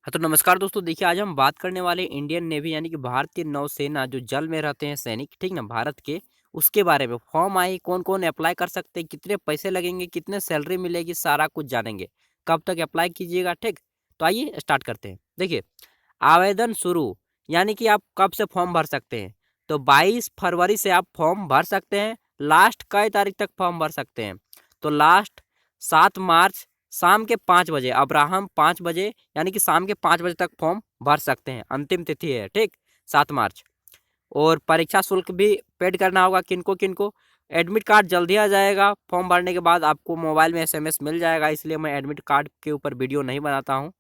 हाँ तो नमस्कार दोस्तों। देखिए आज हम बात करने वाले इंडियन नेवी यानी कि भारतीय नौसेना जो जल में रहते हैं सैनिक, ठीक ना, भारत के, उसके बारे में फॉर्म आई, कौन कौन अप्लाई कर सकते हैं, कितने पैसे लगेंगे, कितने सैलरी मिलेगी, सारा कुछ जानेंगे। कब तक अप्लाई कीजिएगा, ठीक। तो आइए स्टार्ट करते हैं। देखिए आवेदन शुरू यानी कि आप कब से फॉर्म भर सकते हैं। तो 22 फरवरी से आप फॉर्म भर सकते हैं। लास्ट कई तारीख तक फॉर्म भर सकते हैं। तो लास्ट 7 मार्च शाम के 5 बजे, अब्राहम 5 बजे, यानी कि शाम के 5 बजे तक फॉर्म भर सकते हैं। अंतिम तिथि है, ठीक, 7 मार्च। और परीक्षा शुल्क भी पेड करना होगा। किनको किनको? एडमिट कार्ड जल्दी आ जाएगा। फॉर्म भरने के बाद आपको मोबाइल में एसएमएस मिल जाएगा, इसलिए मैं एडमिट कार्ड के ऊपर वीडियो नहीं बनाता हूँ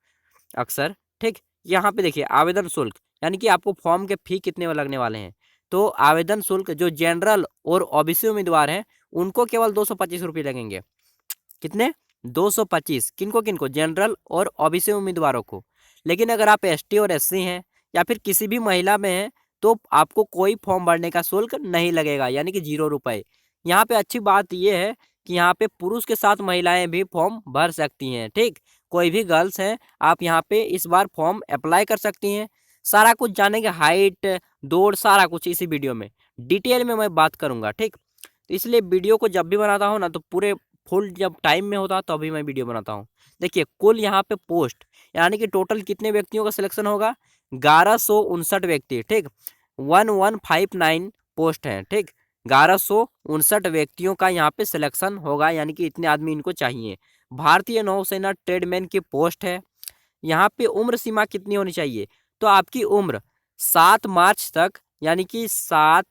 अक्सर, ठीक। यहाँ पे देखिए आवेदन शुल्क यानी कि आपको फॉर्म के फी कितने लगने वाले हैं। तो आवेदन शुल्क जो जनरल और ओबीसी उम्मीदवार हैं उनको केवल 225 रुपये लगेंगे। कितने? 225। किनको किनको? जनरल और ओबीसी उम्मीदवारों को। लेकिन अगर आप एसटी और एससी हैं या फिर किसी भी महिला में हैं तो आपको कोई फॉर्म भरने का शुल्क नहीं लगेगा, यानी कि 0 रुपये। यहाँ पे अच्छी बात यह है कि यहाँ पे पुरुष के साथ महिलाएं भी फॉर्म भर सकती हैं, ठीक। कोई भी गर्ल्स हैं, आप यहाँ पे इस बार फॉर्म अप्लाई कर सकती हैं। सारा कुछ जानेंगे, हाइट, दौड़, सारा कुछ इसी वीडियो में डिटेल में मैं बात करूंगा, ठीक। तो इसलिए वीडियो को जब भी बनाता हूँ ना तो पूरे फुल जब टाइम में होता तो अभी मैं वीडियो बनाता हूँ। देखिए कुल यहाँ पे पोस्ट यानी कि टोटल कितने व्यक्तियों का सिलेक्शन होगा? 1159 व्यक्ति, ठीक। 1159 पोस्ट हैं, ठीक। 1159 व्यक्तियों का यहाँ पे सिलेक्शन होगा, यानी कि इतने आदमी इनको चाहिए। भारतीय नौसेना ट्रेडमैन की पोस्ट है। यहाँ पे उम्र सीमा कितनी होनी चाहिए? तो आपकी उम्र 7 मार्च तक, यानी कि 7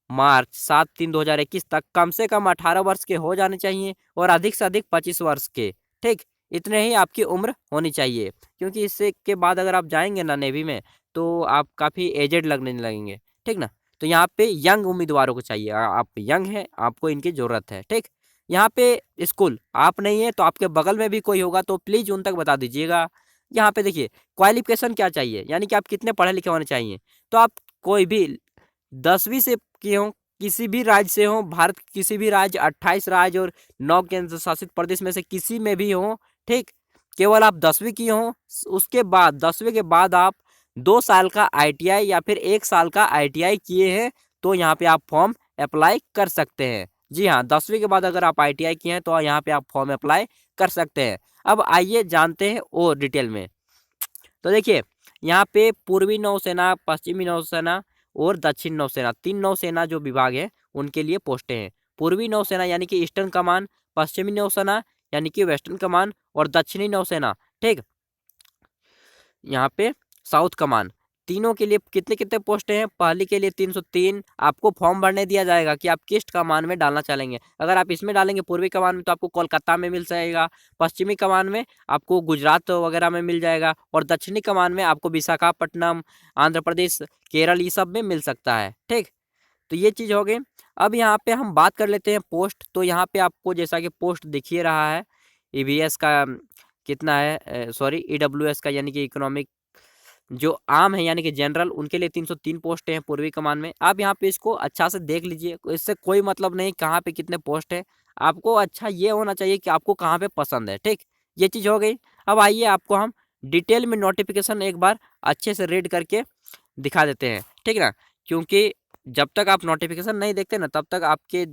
मार्च 7/3/2021 तक कम से कम 18 वर्ष के हो जाने चाहिए और अधिक से अधिक 25 वर्ष के, ठीक। इतने ही आपकी उम्र होनी चाहिए, क्योंकि इससे के बाद अगर आप जाएंगे ना नेवी में तो आप काफ़ी एजेड लगने लगेंगे, ठीक ना। तो यहाँ पे यंग उम्मीदवारों को चाहिए। आप यंग हैं, आपको इनकी ज़रूरत है, ठीक। यहाँ पे स्कूल आप नहीं है तो आपके बगल में भी कोई होगा तो प्लीज़ उन तक बता दीजिएगा। यहाँ पे देखिए क्वालिफिकेशन क्या चाहिए, यानी कि आप कितने पढ़े लिखे होने चाहिए। तो आप कोई भी 10वीं से किए हों, किसी भी राज्य से हों, भारत के किसी भी राज्य, 28 राज्य और 9 केंद्र शासित प्रदेश में से किसी में भी हों, ठीक। केवल आप 10वीं किए हों। उसके बाद 10वीं के बाद आप 2 साल का आईटीआई या फिर 1 साल का आईटीआई किए हैं तो यहाँ पे आप फॉर्म अप्लाई कर सकते हैं। जी हाँ, 10वीं के बाद अगर आप आईटीआई किए हैं तो यहाँ पे आप फॉर्म अप्लाई कर सकते हैं। अब आइए जानते हैं और डिटेल में। तो देखिए यहाँ पे पूर्वी नौसेना, पश्चिमी नौसेना और दक्षिण नौसेना, 3 नौसेना जो विभाग है उनके लिए पोस्टें हैं। पूर्वी नौसेना यानी कि ईस्टर्न कमान, पश्चिमी नौसेना यानी कि वेस्टर्न कमान और दक्षिणी नौसेना, ठीक, यहाँ पे साउथ कमान। तीनों के लिए कितने कितने पोस्टें हैं? पहली के लिए 303। आपको फॉर्म भरने दिया जाएगा कि आप किस कमान में डालना चाहेंगे। अगर आप इसमें डालेंगे पूर्वी कमान में तो आपको कोलकाता में मिल जाएगा, पश्चिमी कमान में आपको गुजरात वगैरह में मिल जाएगा और दक्षिणी कमान में आपको विशाखापट्टनम, आंध्र प्रदेश, केरल, ये सब में मिल सकता है, ठीक। तो ये चीज़ हो गई। अब यहाँ पे हम बात कर लेते हैं पोस्ट। तो यहाँ पे आपको जैसा कि पोस्ट दिखिए रहा है, ईवीएस का कितना है, सॉरी ईडब्ल्यूएस का यानी कि इकोनॉमिक, जो आम है यानी कि जनरल, उनके लिए 303 पोस्ट हैं पूर्वी कमान में। आप यहाँ पे इसको अच्छा से देख लीजिए, इससे कोई मतलब नहीं कहाँ पे कितने पोस्ट है। आपको अच्छा ये होना चाहिए कि आपको कहाँ पे पसंद है, ठीक। ये चीज़ हो गई। अब आइए आपको हम डिटेल में नोटिफिकेशन एक बार अच्छे से रीड करके दिखा देते हैं, ठीक ना। क्योंकि जब तक आप नोटिफिकेशन नहीं देखते ना तब तक आपके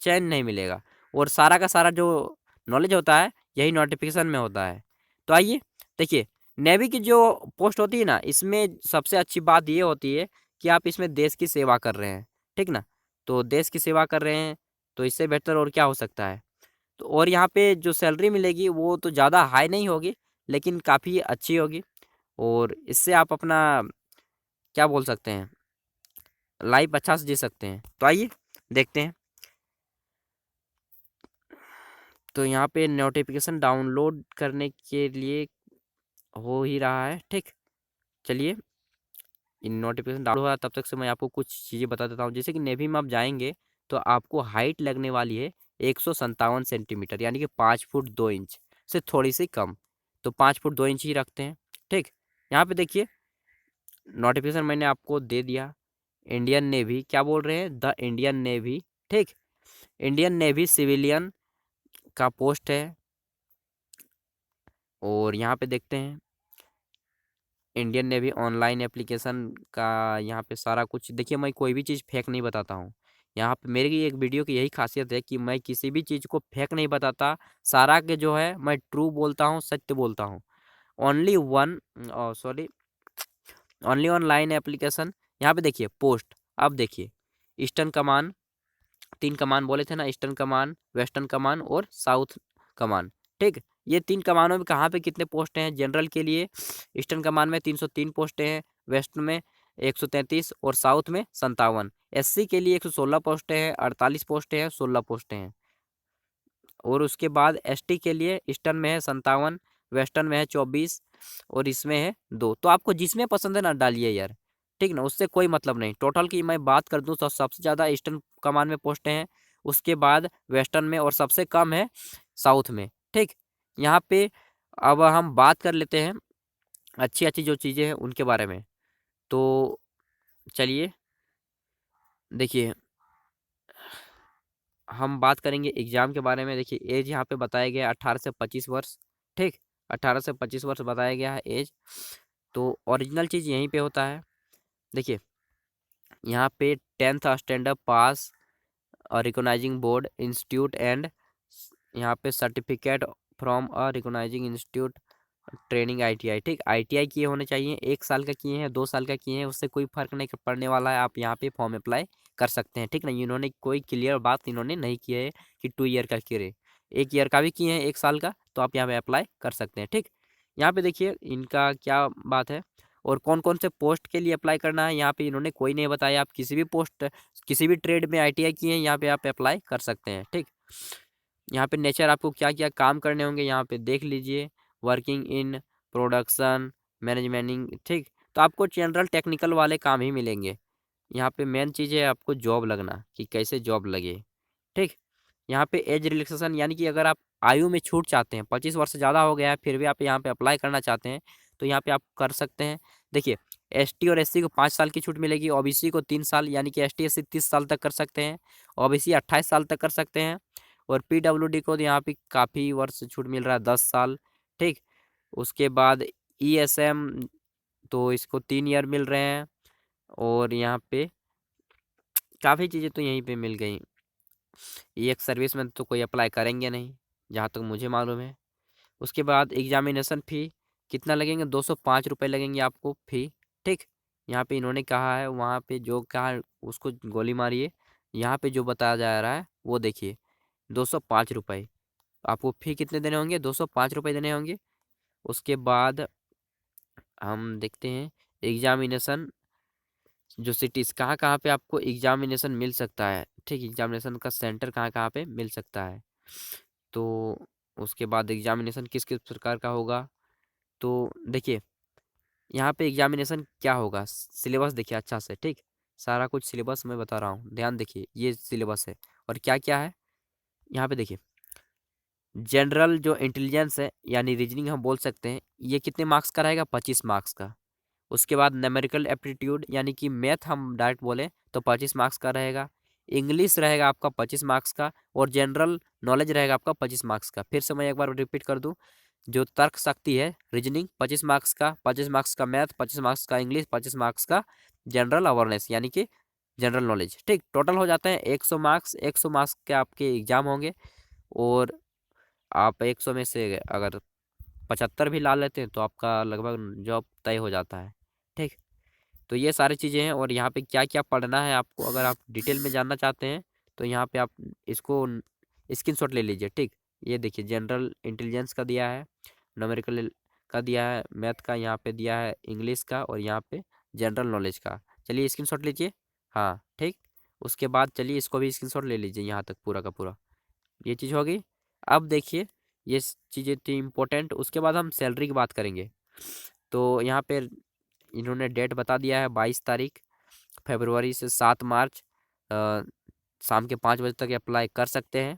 चैन नहीं मिलेगा, और सारा का सारा जो नॉलेज होता है यही नोटिफिकेशन में होता है। तो आइए देखिए, नेवी की जो पोस्ट होती है ना, इसमें सबसे अच्छी बात ये होती है कि आप इसमें देश की सेवा कर रहे हैं, ठीक ना। तो देश की सेवा कर रहे हैं तो इससे बेहतर और क्या हो सकता है। तो और यहाँ पे जो सैलरी मिलेगी वो तो ज़्यादा हाई नहीं होगी, लेकिन काफ़ी अच्छी होगी, और इससे आप अपना क्या बोल सकते हैं, लाइफ अच्छा से जी सकते हैं। तो आइए देखते हैं। तो यहाँ पे नोटिफिकेशन डाउनलोड करने के लिए हो ही रहा है, ठीक। चलिए, इन नोटिफिकेशन डाउनलोड हो रहा है तब तक से मैं आपको कुछ चीज़ें बता देता हूँ। जैसे कि नेवी में आप जाएंगे तो आपको हाइट लगने वाली है 157 सेंटीमीटर, यानी कि 5 फुट 2 इंच से थोड़ी सी कम। तो 5 फुट 2 इंच ही रखते हैं, ठीक। यहाँ पे देखिए नोटिफिकेशन मैंने आपको दे दिया। इंडियन नेवी क्या बोल रहे हैं? द इंडियन नेवी, ठीक। इंडियन नेवी सिविलियन का पोस्ट है। और यहाँ पे देखते हैं इंडियन नेवी ऑनलाइन एप्लीकेशन का यहाँ पे सारा कुछ देखिए, मैं कोई भी चीज़ फेक नहीं बताता हूँ। यहाँ पे मेरी एक वीडियो की यही खासियत है कि मैं किसी भी चीज़ को फेक नहीं बताता, सारा के जो है मैं ट्रू बोलता हूँ, सत्य बोलता हूँ। Only one sorry only online application. यहाँ पे देखिए पोस्ट, अब देखिए ईस्टर्न कमान, 3 कमान बोले थे ना, ईस्टर्न कमान, वेस्टर्न कमान और साउथ कमान, ठीक। ये 3 कमानों में कहाँ पे कितने पोस्ट हैं जनरल के लिए? ईस्टर्न कमान में 303 पोस्टें हैं, वेस्ट में 133 और साउथ में 57। एससी के लिए 116 पोस्टें हैं, 48 पोस्टें हैं, 16 पोस्टें हैं। और उसके बाद एसटी के लिए ईस्टर्न में है 57, वेस्टर्न में है 24 और इसमें है 2। तो आपको जिसमें पसंद है ना डालिए यार, ठीक ना, उससे कोई मतलब नहीं। टोटल की मैं बात कर दूं तो सबसे ज़्यादा ईस्टर्न कमान में पोस्टें हैं, उसके बाद वेस्टर्न में और सबसे कम है साउथ में, ठीक। यहाँ पे अब हम बात कर लेते हैं अच्छी अच्छी जो चीज़ें हैं उनके बारे में। तो चलिए देखिए, हम बात करेंगे एग्जाम के बारे में। देखिए एज यहाँ पे बताया गया है 18 से 25 वर्ष, ठीक। 18 से 25 वर्ष बताया गया है एज। तो ओरिजिनल चीज़ यहीं पे होता है। देखिए यहाँ पे 10th स्टैंडर्ड पास और रिकॉग्नाइजिंग बोर्ड इंस्टीट्यूट एंड यहाँ पे certificate from a recognising institute training ITI, ठीक। आईटीआई किए होने चाहिए, 1 साल का किए हैं, 2 साल का किए हैं, उससे कोई फर्क नहीं पड़ने वाला है। आप यहाँ पे फॉर्म अप्लाई कर सकते हैं, ठीक ना। इन्होंने कोई क्लियर बात इन्होंने नहीं की है कि 2 ईयर का करे, 1 ईयर का भी किए हैं, 1 साल का, तो आप यहाँ पे अप्लाई कर सकते हैं, ठीक। यहाँ पे देखिए इनका क्या बात है और कौन कौन से पोस्ट के लिए अप्लाई करना है, यहाँ पे इन्होंने कोई नहीं बताया। आप किसी भी पोस्ट, किसी भी ट्रेड में आईटीआई किए हैं, यहाँ पे आप अप्लाई कर सकते हैं, ठीक। यहाँ पे नेचर आपको क्या क्या काम करने होंगे यहाँ पे देख लीजिए। वर्किंग इन प्रोडक्शन मैनेजमेंटिंग, ठीक। तो आपको जनरल टेक्निकल वाले काम ही मिलेंगे। यहाँ पे मेन चीज़ है आपको जॉब लगना, कि कैसे जॉब लगे, ठीक। यहाँ पे एज रिलैक्सेशन, यानी कि अगर आप आयु में छूट चाहते हैं, 25 वर्ष से ज़्यादा हो गया है फिर भी आप यहाँ पे अप्लाई करना चाहते हैं, तो यहाँ पे आप कर सकते हैं। देखिए एसटी और एससी को 5 साल की छूट मिलेगी, ओबीसी को 3 साल, यानी कि एसटी एससी 30 साल तक कर सकते हैं, ओबीसी 28 साल तक कर सकते हैं। और पीडब्ल्यूडी को तो यहाँ पे काफ़ी वर्ष छूट मिल रहा है, 10 साल, ठीक। उसके बाद ईएसएम, तो इसको 3 ईयर मिल रहे हैं। और यहाँ पे काफ़ी चीज़ें तो यहीं पे मिल गई। ये एक सर्विस में तो कोई अप्लाई करेंगे नहीं जहाँ तक मुझे मालूम है। उसके बाद एग्जामिनेशन फ़ी कितना लगेंगे? 205 रुपये लगेंगे आपको फ़ी, ठीक। यहाँ पे इन्होंने कहा है, वहाँ पे जो कहा है उसको गोली मारिए। यहाँ पे जो बताया जा रहा है वो देखिए, 205 रुपये आपको फ़ी कितने देने होंगे? 205 रुपये देने होंगे। उसके बाद हम देखते हैं एग्जामिनेशन जो सिटीज़ कहाँ कहाँ पे आपको एग्जामिनेशन मिल सकता है, ठीक। एग्जामिनेशन का सेंटर कहाँ कहाँ पे मिल सकता है। तो उसके बाद एग्जामिनेशन किस किस प्रकार का होगा, तो देखिए यहाँ पे एग्जामिनेशन क्या होगा, सिलेबस देखिए अच्छा से, ठीक। सारा कुछ सिलेबस मैं बता रहा हूँ, ध्यान देखिए, ये सिलेबस है और क्या क्या है यहाँ पे देखिए। जनरल जो इंटेलिजेंस है यानी रीजनिंग हम बोल सकते हैं, ये कितने मार्क्स का रहेगा? 25 मार्क्स का। उसके बाद न्यूमेरिकल एप्टीट्यूड यानी कि मैथ हम डायरेक्ट बोले तो 25 मार्क्स का रहेगा। इंग्लिश रहेगा आपका 25 मार्क्स का और जनरल नॉलेज रहेगा आपका 25 मार्क्स का। फिर से मैं एक बार रिपीट कर दूं, जो तर्क शक्ति है रीजनिंग 25 मार्क्स का, 25 मार्क्स का मैथ, 25 मार्क्स का इंग्लिश, 25 मार्क्स का जनरल अवेयरनेस यानी कि जनरल नॉलेज, ठीक। टोटल हो जाते हैं 100 मार्क्स। 100 मार्क्स के आपके एग्जाम होंगे और आप 100 में से अगर 75 भी ला लेते हैं तो आपका लगभग जॉब तय हो जाता है, ठीक। तो ये सारी चीज़ें हैं और यहाँ पे क्या क्या पढ़ना है आपको, अगर आप डिटेल में जानना चाहते हैं तो यहाँ पे आप इसको स्क्रीनशॉट ले लीजिए, ठीक। ये देखिए जनरल इंटेलिजेंस का दिया है, न्यूमेरिकल का दिया है, मैथ का यहाँ पे दिया है, इंग्लिश का और यहाँ पे जनरल नॉलेज का। चलिए स्क्रीनशॉट लीजिए, हाँ ठीक। उसके बाद चलिए इसको भी स्क्रीनशॉट ले लीजिए, यहाँ तक पूरा का पूरा ये चीज़ होगी। अब देखिए ये चीज़ें थी इम्पोर्टेंट। उसके बाद हम सैलरी की बात करेंगे। तो यहाँ पे इन्होंने डेट बता दिया है 22 तारीख फरवरी से 7 मार्च, शाम के 5 बजे तक अप्लाई कर सकते हैं।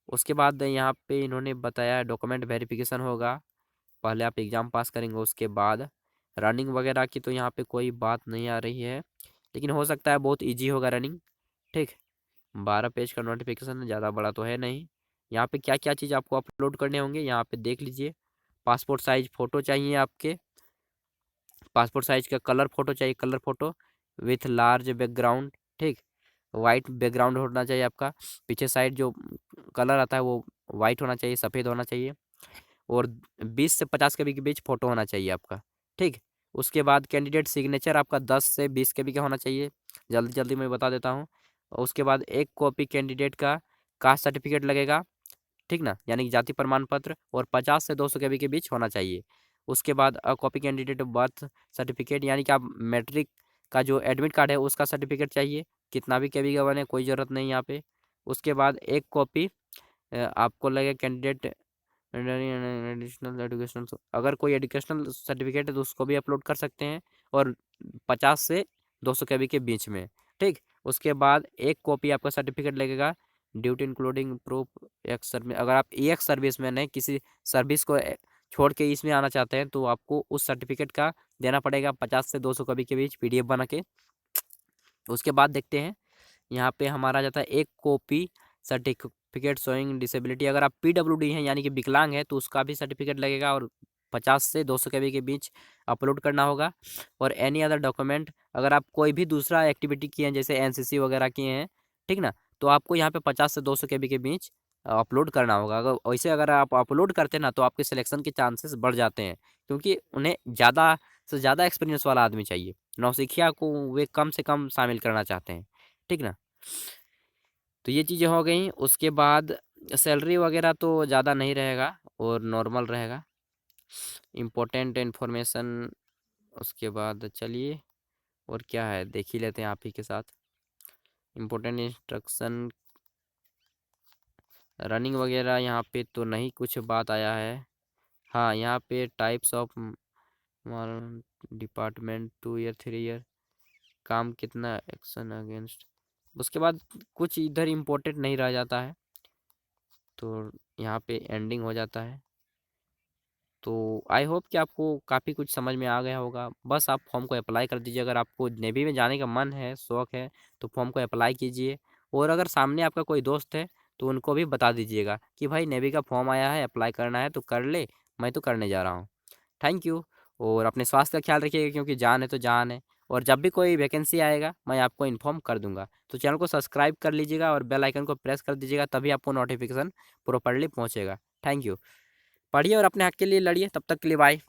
उसके बाद यहाँ पे इन्होंने बताया डॉक्यूमेंट वेरिफिकेशन होगा, पहले आप एग्ज़ाम पास करेंगे उसके बाद रनिंग वगैरह की तो यहाँ पे कोई बात नहीं आ रही है, लेकिन हो सकता है बहुत इजी होगा रनिंग, ठीक। 12 पेज का नोटिफिकेशन है, ज़्यादा बड़ा तो है नहीं। यहाँ पे क्या क्या चीज़ आपको अपलोड करने होंगे यहाँ पे देख लीजिए। पासपोर्ट साइज फ़ोटो चाहिए आपके, पासपोर्ट साइज का कलर फ़ोटो चाहिए, colour photo with large background, ठीक। वाइट बैकग्राउंड होना चाहिए आपका, पीछे साइड जो कलर आता है वो वाइट होना चाहिए, सफ़ेद होना चाहिए, और 20 से 50 केबी के बीच फ़ोटो होना चाहिए आपका, ठीक। उसके बाद कैंडिडेट सिग्नेचर आपका 10 से 20 केबी का होना चाहिए, जल्दी जल्दी मैं बता देता हूँ। और उसके बाद एक कॉपी कैंडिडेट का कास्ट सर्टिफिकेट लगेगा, ठीक ना, यानी कि जाति प्रमाण पत्र, और 50 से 200 केबी के बीच होना चाहिए। उसके बाद कॉपी कैंडिडेट बर्थ सर्टिफिकेट, यानी कि आप मैट्रिक का जो एडमिट कार्ड है उसका सर्टिफिकेट चाहिए, कितना भी केबी का बने कोई ज़रूरत नहीं यहाँ पे। उसके बाद एक कॉपी आपको लगेगा कैंडिडेट एडिशनल एजुकेशनल, अगर कोई एजुकेशनल सर्टिफिकेट है तो उसको भी अपलोड कर सकते हैं, और 50 से 200 केबी के बीच में, ठीक। उसके बाद एक कॉपी आपका सर्टिफिकेट लगेगा duty including proof ex service, अगर आप ई एक्स सर्विस मैन है, किसी सर्विस को छोड़ के इसमें आना चाहते हैं, तो आपको उस सर्टिफिकेट का देना पड़ेगा 50 से 200 केबी के बीच पीडीएफ बना के। उसके बाद देखते हैं यहाँ पे हमारा जाता है एक कॉपी सर्टिफिकेट शोइंग डिसेबिलिटी, अगर आप पीडब्ल्यूडी हैं यानी कि विकलांग है तो उसका भी सर्टिफिकेट लगेगा, और 50 से 200 केबी के बीच अपलोड करना होगा। और एनी अदर डॉक्यूमेंट, अगर आप कोई भी दूसरा एक्टिविटी किए हैं जैसे एनसीसी वगैरह किए हैं, ठीक ना, तो आपको यहाँ पे 50 से 200 केबी के बीच अपलोड करना होगा। अगर वैसे अगर आप अपलोड करते हैं ना तो आपके सिलेक्शन के चांसेस बढ़ जाते हैं, क्योंकि उन्हें ज़्यादा से ज़्यादा एक्सपीरियंस वाला आदमी चाहिए, नौसिखिया को वे कम से कम शामिल करना चाहते हैं, ठीक ना। तो ये चीज़ें हो गई। उसके बाद सैलरी वगैरह तो ज़्यादा नहीं रहेगा और नॉर्मल रहेगा। इम्पोर्टेंट इन्फॉर्मेशन, उसके बाद चलिए और क्या है देख ही लेते हैं आप ही के साथ। इम्पोर्टेंट इंस्ट्रक्शन, रनिंग वगैरह यहाँ पे तो नहीं कुछ बात आया है। हाँ, यहाँ पे types of department 2 year 3 year, काम कितना, एक्शन अगेंस्ट, उसके बाद कुछ इधर इम्पोर्टेंट नहीं रह जाता है, तो यहाँ पे एंडिंग हो जाता है। तो आई होप कि आपको काफ़ी कुछ समझ में आ गया होगा। बस आप फॉर्म को अप्लाई कर दीजिए, अगर आपको नेवी में जाने का मन है, शौक है, तो फॉर्म को अप्लाई कीजिए। और अगर सामने आपका कोई दोस्त है तो उनको भी बता दीजिएगा कि भाई नेवी का फॉर्म आया है, अप्लाई करना है तो कर ले, मैं तो करने जा रहा हूँ। Thank you. और अपने स्वास्थ्य का ख्याल रखिएगा, क्योंकि जान है तो जान है। और जब भी कोई वैकेंसी आएगा मैं आपको इन्फॉर्म कर दूंगा। तो चैनल को सब्सक्राइब कर लीजिएगा और बेल आइकन को प्रेस कर दीजिएगा, तभी आपको नोटिफिकेशन प्रॉपरली पहुंचेगा। Thank you. पढ़िए और अपने हक के लिए लड़िए। तब तक के लिए बाय।